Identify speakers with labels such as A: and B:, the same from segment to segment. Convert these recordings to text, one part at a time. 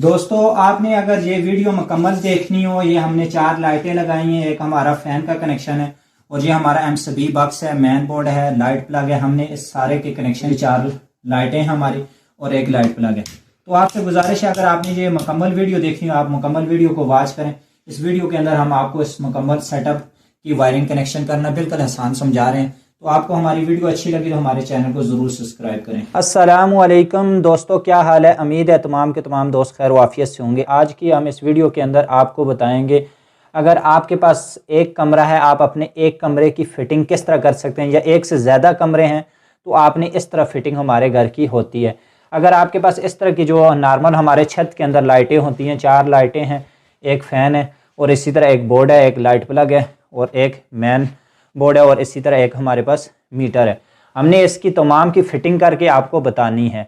A: दोस्तों आपने अगर ये वीडियो मुकम्मल देखनी हो, ये हमने 4 लाइटें लगाई हैं, एक हमारा फैन का कनेक्शन है और ये हमारा एमसीबी बॉक्स है, मैन बोर्ड है, लाइट प्लग है। हमने इस सारे के कनेक्शन 4 लाइटें हमारी और एक लाइट प्लग है। तो आपसे गुजारिश है अगर आपने ये मुकम्मल वीडियो देखनी हो, आप मुकम्मल वीडियो को वॉच करें। इस वीडियो के अंदर हम आपको इस मुकम्मल सेटअप की वायरिंग कनेक्शन करना बिल्कुल आसान समझा रहे हैं। तो आपको हमारी वीडियो अच्छी लगी तो हमारे चैनल को ज़रूर सब्सक्राइब करें। अस्सलाम वालेकुम दोस्तों, क्या हाल है? उम्मीद है तमाम के तमाम दोस्त खैर वाफियत से होंगे। आज की हम इस वीडियो के अंदर आपको बताएंगे अगर आपके पास एक कमरा है, आप अपने एक कमरे की फ़िटिंग किस तरह कर सकते हैं, या एक से ज़्यादा कमरे हैं तो आपने इस तरह फ़िटिंग हमारे घर की होती है। अगर आपके पास इस तरह की जो नॉर्मल हमारे छत के अंदर लाइटें होती हैं, 4 लाइटें हैं, एक फ़ैन है और इसी तरह एक बोर्ड है, एक लाइट प्लग है और एक मैन बोर्ड है और इसी तरह एक हमारे पास मीटर है, हमने इसकी तमाम की फ़िटिंग करके आपको बतानी है।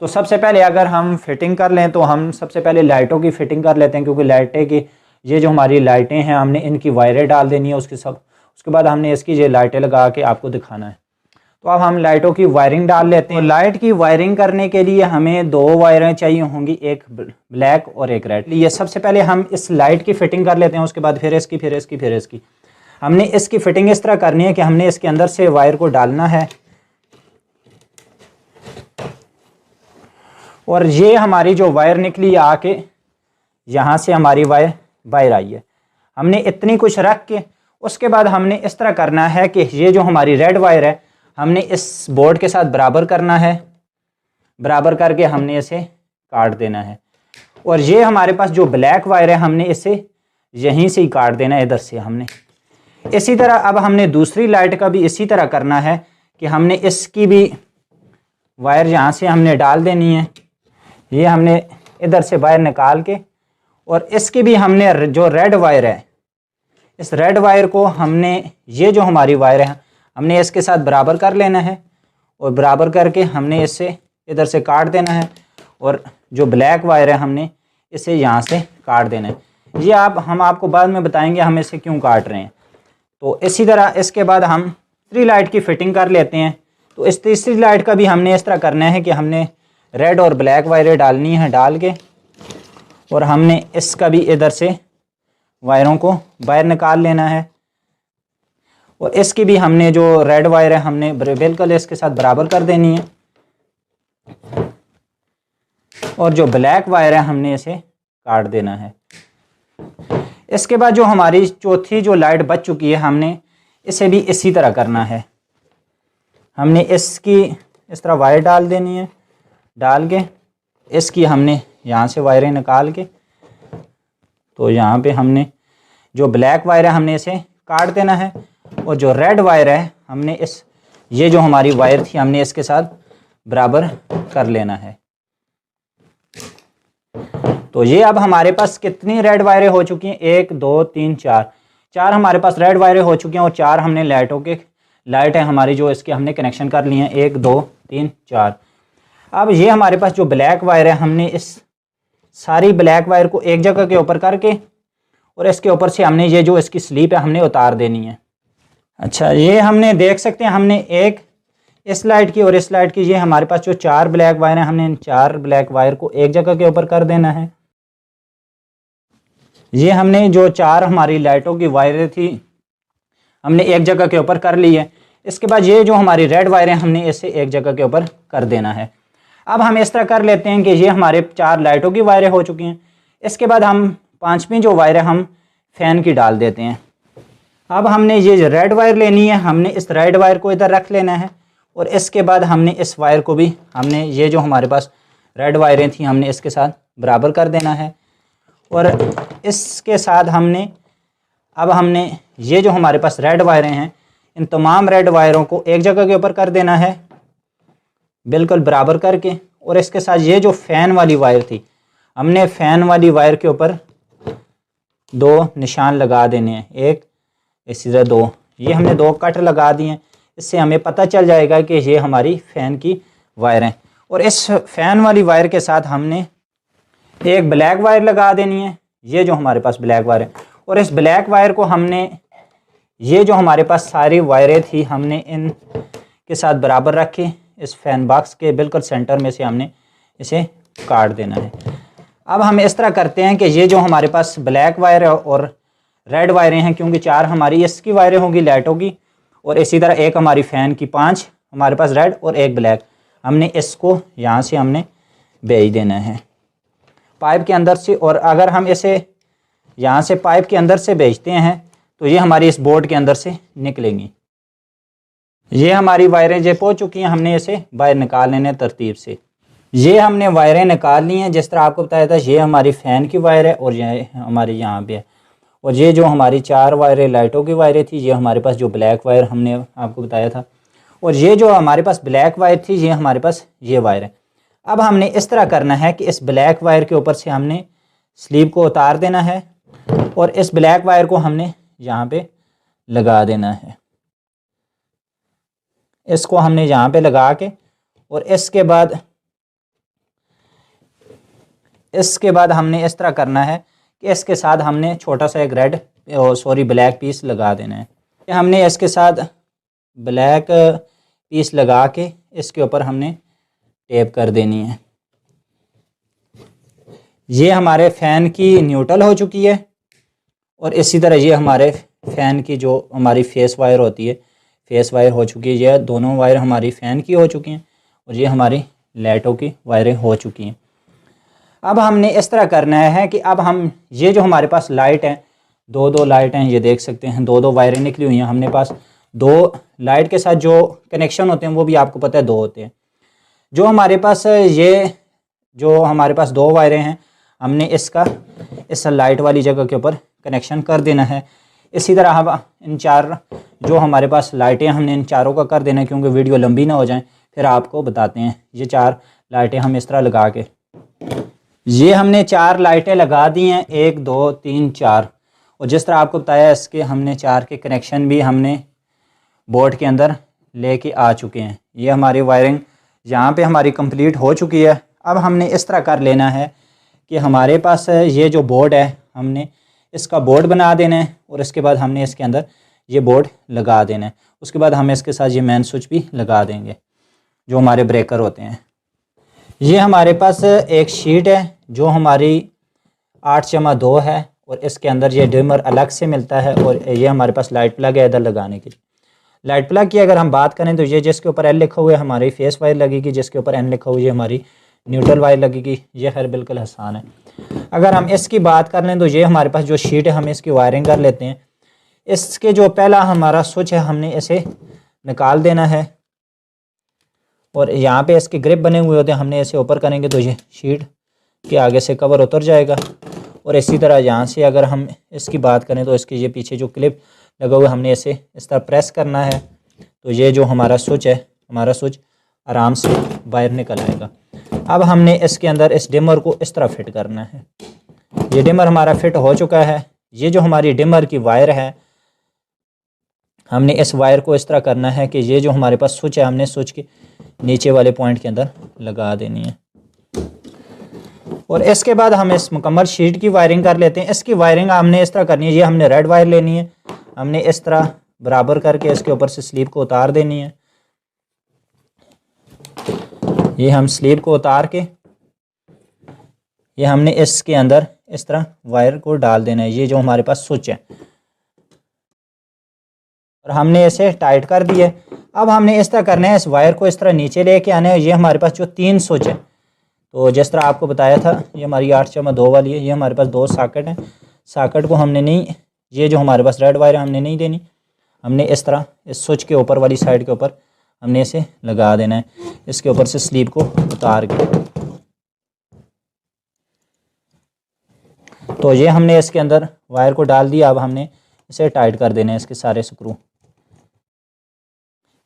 A: तो सबसे पहले अगर हम फ़िटिंग कर लें तो हम सबसे पहले लाइटों की फ़िटिंग कर लेते हैं, क्योंकि लाइटें की ये जो हमारी लाइटें हैं हमने इनकी वायरें डाल देनी है उसके बाद हमने इसकी ये लाइटें लगा के आपको दिखाना है। तो अब हम लाइटों की वायरिंग डाल लेते हैं। लाइट की वायरिंग करने के लिए हमें 2 वायरें चाहिए होंगी, एक ब्लैक और एक रेड। ये सबसे पहले हम इस लाइट की फ़िटिंग कर लेते हैं, उसके बाद फिर इसकी। हमने इसकी फ़िटिंग इस तरह करनी है कि हमने इसके अंदर से वायर को डालना है और ये हमारी जो वायर निकली आके यहाँ से हमारी वायर बाहर आई है। हमने इतनी कुछ रख के उसके बाद हमने इस तरह करना है कि ये जो हमारी रेड वायर है हमने इस बोर्ड के साथ बराबर करना है, बराबर करके हमने इसे काट देना है। और ये हमारे पास जो ब्लैक वायर है हमने इसे यहीं से ही काट देना है, इधर से हमने। इसी तरह अब हमने दूसरी लाइट का भी इसी तरह करना है कि हमने इसकी भी वायर यहाँ से हमने डाल देनी है, ये हमने इधर से वायर निकाल के, और इसकी भी हमने जो रेड वायर है इस रेड वायर को हमने ये जो हमारी वायर है हमने इसके साथ बराबर कर लेना है और बराबर करके हमने इसे इधर से काट देना है और जो ब्लैक वायर है हमने इसे यहाँ से काट देना है। ये हम आपको बाद में बताएंगे हम इसे क्यों काट रहे हैं। तो इसी तरह इसके बाद हम 3 लाइट की फ़िटिंग कर लेते हैं। तो इस तीसरी लाइट का भी हमने इस तरह करना है कि हमने रेड और ब्लैक वायरें डालनी है, डाल के और हमने इसका भी इधर से वायरों को बाहर निकाल लेना है और इसकी भी हमने जो रेड वायर है हमने बिल्कुल इसके साथ बराबर कर देनी है और जो ब्लैक वायर है हमने इसे काट देना है। इसके बाद जो हमारी चौथी जो लाइट बच चुकी है हमने इसे भी इसी तरह करना है। हमने इसकी इस तरह वायर डाल देनी है, डाल के इसकी हमने यहाँ से वायरें निकाल के, तो यहाँ पे हमने जो ब्लैक वायर है हमने इसे काट देना है और जो रेड वायर है हमने ये जो हमारी वायर थी हमने इसके साथ बराबर कर लेना है। तो ये अब हमारे पास कितनी रेड वायरें हो चुकी हैं? 1 2 3 4 हमारे पास रेड वायरें हो चुकी हैं और 4 हमने लाइट है हमारी जो इसके हमने कनेक्शन कर लिए हैं, 1 2 3 4। अब ये हमारे पास जो ब्लैक वायर है हमने इस सारी ब्लैक वायर को एक जगह के ऊपर करके और इसके ऊपर से हमने ये जो इसकी स्लीप है हमने उतार देनी है। अच्छा, ये हमने देख सकते हैं हमने एक इस लाइट की और इस लाइट की, ये हमारे पास जो 4 ब्लैक वायर हैं हमने इन 4 ब्लैक वायर को एक जगह के ऊपर कर देना है। ये हमने जो 4 हमारी लाइटों की वायरें थी हमने एक जगह के ऊपर कर ली है। इसके बाद ये जो हमारी रेड वायरें हमने इसे एक जगह के ऊपर कर देना है। अब हम इस तरह कर लेते हैं कि ये हमारे 4 लाइटों की वायरें हो चुकी हैं। इसके बाद हम 5वीं जो वायर है हम फ़ैन की डाल देते हैं। अब हमने ये रेड वायर लेनी है, हमने इस रेड वायर को इधर रख लेना है और इसके बाद हमने इस वायर को भी हमने ये जो हमारे पास रेड वायरें थी हमने इसके साथ बराबर कर देना है और इसके साथ हमने ये जो हमारे पास रेड वायरें हैं इन तमाम रेड वायरों को एक जगह के ऊपर कर देना है बिल्कुल बराबर करके, और इसके साथ ये जो फ़ैन वाली वायर थी हमने फ़ैन वाली वायर के ऊपर 2 निशान लगा देने हैं, एक इसी तरह 2, ये हमने 2 कट लगा दिए हैं। इससे हमें पता चल जाएगा कि ये हमारी फ़ैन की वायर हैं। और इस फ़ैन वाली वायर के साथ हमने एक ब्लैक वायर लगा देनी है, ये जो हमारे पास ब्लैक वायर है, और इस ब्लैक वायर को हमने ये जो हमारे पास सारी वायरें थी हमने इन के साथ बराबर रख के इस फ़ैन बॉक्स के बिल्कुल सेंटर में से हमने इसे काट देना है। अब हम इस तरह करते हैं कि ये जो हमारे पास ब्लैक वायर है और रेड वायरें हैं, क्योंकि 4 हमारी इसकी वायरें होगी लाइटों की, और इसी तरह एक हमारी फ़ैन की 5 हमारे पास रेड और एक ब्लैक, हमने इसको यहाँ से हमने भेज देना है पाइप के अंदर से। और अगर हम इसे यहाँ से पाइप के अंदर से भेजते हैं तो ये हमारी इस बोर्ड के अंदर से निकलेंगी। ये हमारी वायरें जो पहुँच चुकी हैं, हमने इसे बाहर निकाल लेने तरतीब से। ये हमने वायरें निकाल ली हैं, जिस तरह आपको बताया था। ये हमारी फ़ैन की वायर है और ये हमारी यहाँ पे है, और ये जो हमारी 4 वायरें लाइटों की वायरें थी, ये हमारे पास जो ब्लैक वायर हमने आपको बताया था, और ये जो हमारे पास ब्लैक वायर थी, ये हमारे पास ये वायर है। अब हमने इस तरह करना है कि इस ब्लैक वायर के ऊपर से हमने स्लीव को उतार देना है और इस ब्लैक वायर को हमने यहाँ पे लगा देना है। इसको हमने यहाँ पे लगा के, और इसके बाद हमने इस तरह करना है कि इसके साथ हमने छोटा सा एक ब्लैक पीस लगा देना है। हमने इसके साथ ब्लैक पीस लगा के इसके ऊपर हमने टेप कर देनी है। ये हमारे फ़ैन की न्यूट्रल हो चुकी है, और इसी तरह ये हमारे फ़ैन की जो हमारी फेस वायर होती है, फेस वायर हो चुकी है। ये दोनों वायर हमारी फ़ैन की हो चुकी हैं और ये हमारी लाइटों की वायरें हो चुकी हैं। अब हमने इस तरह करना है कि अब हम ये जो हमारे पास लाइट हैं, 2 लाइट हैं, ये देख सकते हैं 2 वायरें निकली हुई हैं। हमने पास 2 लाइट के साथ जो कनेक्शन होते हैं वो भी आपको पता है 2 होते हैं। जो हमारे पास जो हमारे पास 2 वायरें हैं, हमने इसका इस लाइट वाली जगह के ऊपर कनेक्शन कर देना है। इसी तरह हम इन 4 जो हमारे पास लाइटें, हमने इन चारों का कर देना है, क्योंकि वीडियो लंबी ना हो जाए, फिर आपको बताते हैं। ये 4 लाइटें हम इस तरह लगा के, ये हमने 4 लाइटें लगा दी हैं, 1 2 3 4, और जिस तरह आपको बताया इसके हमने 4 के कनेक्शन भी हमने बोर्ड के अंदर लेके आ चुके हैं। ये हमारी वायरिंग यहाँ पे हमारी कंप्लीट हो चुकी है। अब हमने इस तरह कर लेना है कि हमारे पास ये जो बोर्ड है, हमने इसका बोर्ड बना देना है, और इसके बाद हमने इसके अंदर ये बोर्ड लगा देना है। उसके बाद हम इसके साथ ये मेन स्विच भी लगा देंगे जो हमारे ब्रेकर होते हैं। ये हमारे पास एक शीट है जो हमारी 8/2 है, और इसके अंदर ये डिमर अलग से मिलता है, और ये हमारे पास लाइट प्लग है इधर लगाने के लिए। लाइट प्लग की अगर हम बात करें तो ये जिसके ऊपर एल लिखा हुआ है हमारी फेस वायर लगेगी, जिसके ऊपर एन लिखा हुआ है हमारी न्यूट्रल वायर लगेगी। ये खैर बिल्कुल आसान है। अगर हम इसकी बात कर लें तो ये हमारे पास जो शीट है, हम इसकी वायरिंग कर लेते हैं। इसके जो पहला हमारा स्विच है, हमने इसे निकाल देना है, और यहाँ पे इसके ग्रिप बने हुए होते हैं, हमने इसे ऊपर करेंगे तो ये शीट के आगे से कवर उतर जाएगा। और इसी तरह यहाँ से अगर हम इसकी बात करें तो इसके ये पीछे जो क्लिप लगा हुआ है, हमने इसे इस तरह प्रेस करना है, तो ये जो हमारा स्विच है, हमारा स्विच आराम से बाहर निकल आएगा। अब हमने इसके अंदर इस डिमर को इस तरह फिट करना है। ये डिमर हमारा फिट हो चुका है। ये जो हमारी डिमर की वायर है, हमने इस वायर को इस तरह करना है कि ये जो हमारे पास स्विच है, हमने स्विच के नीचे वाले पॉइंट के अंदर लगा देनी है। और इसके बाद हम इस मुकम्मल शीट की वायरिंग कर लेते हैं। इसकी वायरिंग हमने इस तरह करनी है। ये हमने रेड वायर लेनी है, हमने इस तरह बराबर करके इसके ऊपर से स्लीव को उतार देनी है। ये हम स्लीव को उतार के ये हमने इसके अंदर इस तरह वायर को डाल देना है। ये जो हमारे पास स्विच है, और हमने इसे टाइट कर दिया। अब हमने इस तरह करना है, इस वायर को इस तरह नीचे लेके आना है। ये हमारे पास जो 3 स्विच है, तो जिस तरह आपको बताया था, ये हमारी 8/2 वाली है। ये हमारे पास 2 सॉकेट हैं। सॉकेट को हमने नहीं, ये जो हमारे पास रेड वायर है, हमने नहीं देनी। हमने इस तरह इस स्विच के ऊपर वाली साइड के ऊपर हमने इसे लगा देना है, इसके ऊपर से स्लीव को उतार के। तो ये हमने इसके अंदर वायर को डाल दिया। अब हमने इसे टाइट कर देना है, इसके सारे स्क्रू।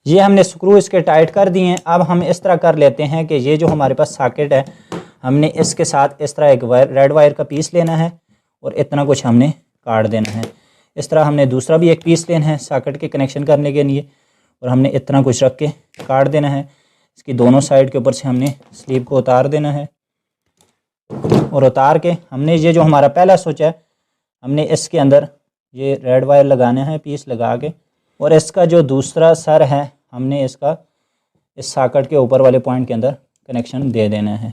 A: ये हमने स्क्रू इसके टाइट कर दिए हैं। अब हम इस तरह कर लेते हैं कि ये जो हमारे पास सॉकेट है, हमने इसके साथ इस तरह एक रेड वायर का पीस लेना है, और इतना कुछ हमने काट देना है। इस तरह हमने दूसरा भी एक पीस लेना है सॉकेट के कनेक्शन करने के लिए, और हमने इतना कुछ रख के काट देना है। इसकी दोनों साइड के ऊपर से हमने स्लीव को उतार देना है, और उतार के हमने ये जो हमारा पहला स्विच है, हमने इसके अंदर ये रेड वायर लगाना है पीस लगा के, और इसका जो दूसरा सर है, हमने इसका इस सॉकेट के ऊपर वाले पॉइंट के अंदर कनेक्शन दे देना है।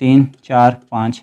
A: 3 4 5۔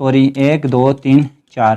A: 1 2 3 4،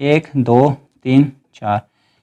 A: 1 2 3 4،